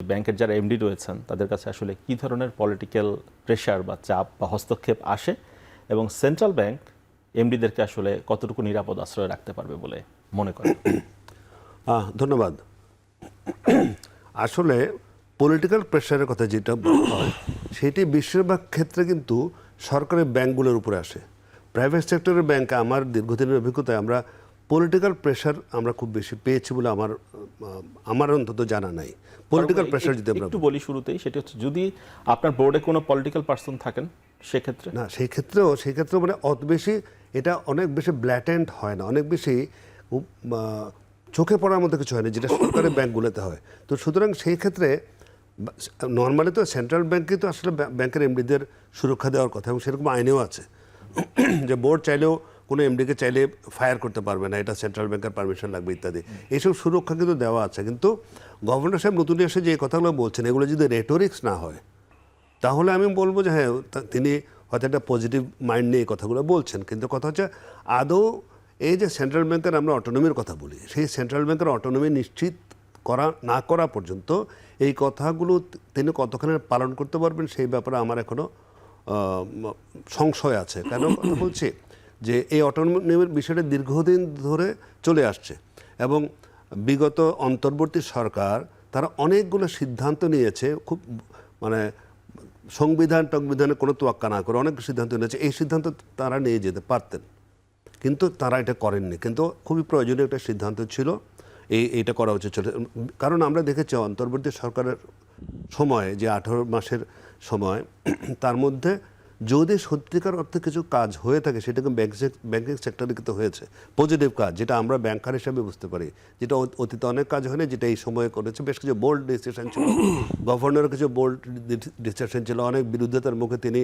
ব্যাংকের যারা এমডি রয়েছেন তাদের কাছে আসলে কি ধরনের পলিটিক্যাল প্রেশার বা চাপ বা হস্তক্ষেপ আসে এবং সেন্ট্রাল ব্যাংক এমডিদেরকে আসলে কতটুকু নিরাপদ আশ্রয় রাখতে পারবে বলে মনে করেন? ধন্যবাদ। আসলে পলিটিক্যাল প্রেশারের কথা যেটা বলা হয় সেটি বেশিরভাগ ক্ষেত্রে কিন্তু সরকারি ব্যাংকগুলোর উপরে আসে। প্রাইভেট সেক্টরের ব্যাংকে আমার দীর্ঘদিনের অভিজ্ঞতায় আমরা পলিটিক্যাল প্রেশার আমরা খুব বেশি পেয়েছি বলে আমার অন্তত জানা নাই। পলিটিক্যাল প্রেশার যদি আমরা একটু বলি শুরুতেই, সেটা হচ্ছে যদি আপনার বোর্ডে কোনো পলিটিক্যাল পার্সন থাকেন সেক্ষেত্রে না, সেই ক্ষেত্রেও মানে অত বেশি এটা অনেক বেশি ব্ল্যাটেন্ট হয় না, অনেক বেশি চোখে পড়ার মতো কিছু হয় না যেটা সরকারি ব্যাংকগুলোতে হয়। তো সুতরাং সেই ক্ষেত্রে নর্মালি তো সেন্ট্রাল ব্যাংকে তো আসলে ব্যাংকের এমডিদের সুরক্ষা দেওয়ার কথা এবং সেরকম আইনেও আছে যে বোর্ড চাইলেও কোনো এমডিকে চাইলে ফায়ার করতে পারবে না, এটা সেন্ট্রাল ব্যাংকের পারমিশন লাগবে ইত্যাদি, এইসব সুরক্ষা কিন্তু দেওয়া আছে। কিন্তু গভর্নর সাহেব নতুন এসে যে কথাগুলো বলছেন এগুলো যদি রেটোরিক্স না হয় তাহলে আমি বলবো যে হ্যাঁ তিনি হয়তো একটা পজিটিভ মাইন্ড নিয়ে এই কথাগুলো বলছেন, কিন্তু কথা হচ্ছে আদৌ এই যে সেন্ট্রাল ব্যাংকের আমরা অটোনমির কথা বলি, সেই সেন্ট্রাল ব্যাংকের অটোনমি নিশ্চিত না করা পর্যন্ত এই কথাগুলো তিনি কতখানি পালন করতে পারবেন সেই ব্যাপারে আমার এখনও সংশয় আছে। কেন কথা বলছি যে এই অটোনমির বিষয়টা দীর্ঘদিন ধরে চলে আসছে এবং বিগত অন্তর্বর্তী সরকার তারা অনেকগুলো সিদ্ধান্ত নিয়েছে, খুব মানে সংবিধানে কোনো তোয়াক্কা না করে অনেক সিদ্ধান্ত নিয়েছে। এই সিদ্ধান্ত তারা নিয়ে যেতে পারতেন কিন্তু তারা এটা করেননি, কিন্তু খুবই প্রয়োজনীয় একটা সিদ্ধান্ত ছিল, এইটা করা উচিত ছিল। কারণ আমরা দেখেছি অন্তর্বর্তী সরকারের সময় যে 18 মাসের সময় তার মধ্যে যদি সত্যিকার অর্থে কিছু কাজ হয়ে থাকে সেটা ব্যাংকিং সেক্টরে কিন্তু হয়েছে পজিটিভ কাজ, যেটা আমরা ব্যাংকার হিসাবে বুঝতে পারি, যেটা অতীতে অনেক কাজ হয়নি, যেটা এই সময়ে করেছে। বেশ কিছু বোল্ড ডিসিশন ছিল, গভর্নরের কিছু বোল্ড ডিসিশন ছিল, অনেক বিরোধিতার মুখে তিনি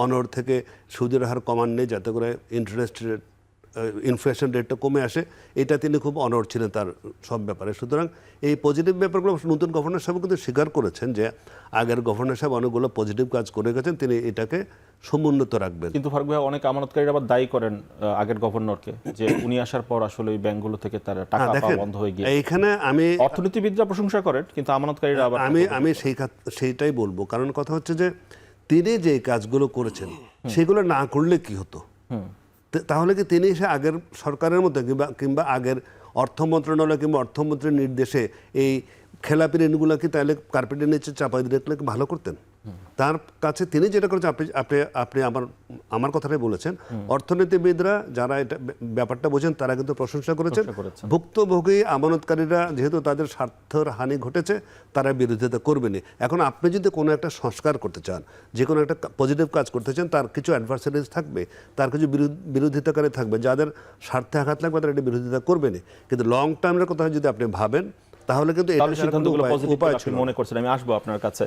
অনড় থেকে সুদের হার কমান নেই যাতে করে ইন্টারেস্ট রেট ইনফ্লেশন রেটটা কমে আসে, এটা তিনি খুব অনড় ছিলেন তার সব ব্যাপারে। সুতরাং এই পজিটিভ ব্যাপারগুলো নতুন গভর্নর সাহেব কিন্তু স্বীকার করেছেন যে আগের গভর্নর সাহেব অনেকগুলো পজিটিভ কাজ করে গেছেন, তিনি এটাকে সমুন্নত রাখবেন। কিন্তু ফারুক ভাই, অনেক আমানতকারীরা আবার দায়ী করেন আগের গভর্নরকে যে উনি আসার পর আসলে ওই ব্যাংকগুলো থেকে তারা টাকা পাওয়া বন্ধ হয়ে গিয়ে। এইখানে আমি অর্থনীতিবিদরা প্রশংসা করেন কিন্তু আমানতকারীরা আবার আমি সেইটাই বলবো, কারণ কথা হচ্ছে যে তিনি যে কাজগুলো করেছেন সেগুলো না করলে কি হতো? তাহলে কি তিনি এসে আগের সরকারের মতো কিংবা আগের অর্থ মন্ত্রণালয় কিংবা অর্থমন্ত্রীর নির্দেশে এই খেলাপি ঋণগুলো কি তাহলে কার্পেটের নিচে চাপাই দিয়ে রাখলে ভালো করতেন? তার কাছে তিনি যেটা করেছেন, আপনি আমার কথাটাই বলেছেন, অর্থনীতিবিদরা যারা এটা ব্যাপারটা বোঝেন তারা কিন্তু প্রশংসা করেছেন। ভুক্তভোগী আমানতকারীরা যেহেতু তাদের স্বার্থের হানি ঘটেছে তারা বিরোধিতা করবেনি। এখন আপনি যদি কোনো একটা সংস্কার করতে চান, যে কোনো একটা পজিটিভ কাজ করতে চান, তার কিছু অ্যাডভার্সারিজ থাকবে, তার কিছু বিরোধিতাকারী থাকবে, যাদের স্বার্থে আঘাত লাগবে তারা এটা বিরোধিতা করবেনি। কিন্তু লং টার্মের কথা যদি আপনি ভাবেন তাহলে কিন্তু সিদ্ধান্তগুলো পজিটিভ মনে করছেন। আমি আসবো আপনার কাছে।